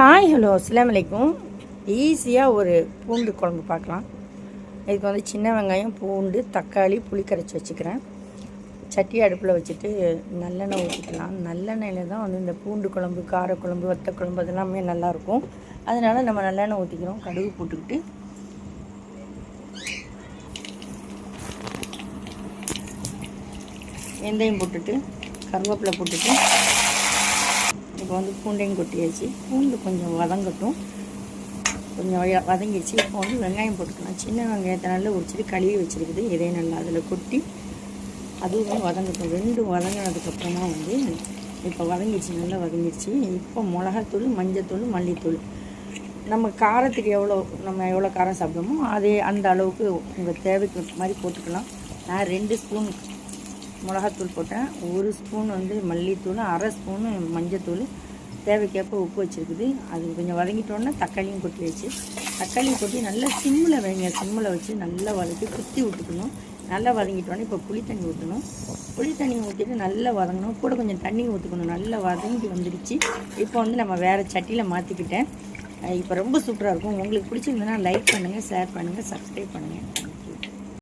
Hi hello அஸ்ஸலாமு அலைக்கும். ஈஸியாக ஒரு பூண்டு குழம்பு பார்க்கலாம். இதுக்கு வந்து சின்ன வெங்காயம், பூண்டு, தக்காளி, புளி கரைச்சி வச்சுக்கிறேன். சட்டி அடுப்பில் வச்சுட்டு நல்லெண்ணெய் ஊற்றிக்கலாம். நல்லெண்ணெயில் தான் வந்து இந்த பூண்டு குழம்பு, காரக்குழம்பு, வத்த குழம்பு அதெல்லாமே நல்லாயிருக்கும். அதனால் நம்ம நல்லெண்ணெய் ஊற்றிக்கிறோம். கடுகு போட்டுக்கிட்டு வெந்தயம் போட்டுட்டு கருவேப்பிலை போட்டுட்டு இப்போ வந்து பூண்டையும் கொட்டியாச்சு. பூண்டு கொஞ்சம் வதங்கட்டும். கொஞ்சம் வதங்கிடுச்சு. இப்போ வந்து வெங்காயம் போட்டுக்கலாம். சின்ன வெங்காயத்தை நல்லா உரிச்சிட்டு கழுவி வச்சுருக்குது. இதே நல்லா அதில் கொட்டி அதுவுமே வதங்கட்டும். ரெண்டும் வதங்கினதுக்கப்புறமா வந்து இப்போ வதங்கிடுச்சு, நல்லா வதங்கிடுச்சு. இப்போ மிளகாத்தூள், மஞ்சத்தூள், மல்லித்தூள் நம்ம காரத்துக்கு நம்ம எவ்வளோ காரம் சாப்பிடுமோ அதே அந்த அளவுக்கு உங்கள் தேவைக்கு மாதிரி போட்டுக்கலாம். நான் 2 ஸ்பூன் மிளகாத்தூள் போட்டேன், 1 ஸ்பூன் வந்து மல்லித்தூள், அரை ஸ்பூனு மஞ்சத்தூள், தேவைக்கேற்ப உப்பு வச்சுருக்குது. அது கொஞ்சம் வதங்கிட்டோன்னா தக்காளியும் கொட்டி வச்சு தக்காளியும் கொட்டி நல்லா சிம்மில் வைங்க. சிம்மில் வச்சு நல்லா வதக்கி குத்தி விட்டுக்கணும். நல்லா வதங்கிட்டோன்னே இப்போ புளி தண்ணி ஊற்றணும். புளி தண்ணி ஊற்றிட்டு நல்லா வதங்கணும். கூட கொஞ்சம் தண்ணி ஊற்றிக்கணும். நல்லா வதங்கி வந்துடுச்சு. இப்போ வந்து நம்ம வேறு சட்டியில் மாற்றிக்கிட்டேன். இப்போ ரொம்ப சூப்பராக இருக்கும். உங்களுக்கு பிடிச்சிருந்ததுன்னா லைக் பண்ணுங்கள், ஷேர் பண்ணுங்கள், சப்ஸ்கிரைப் பண்ணுங்கள்.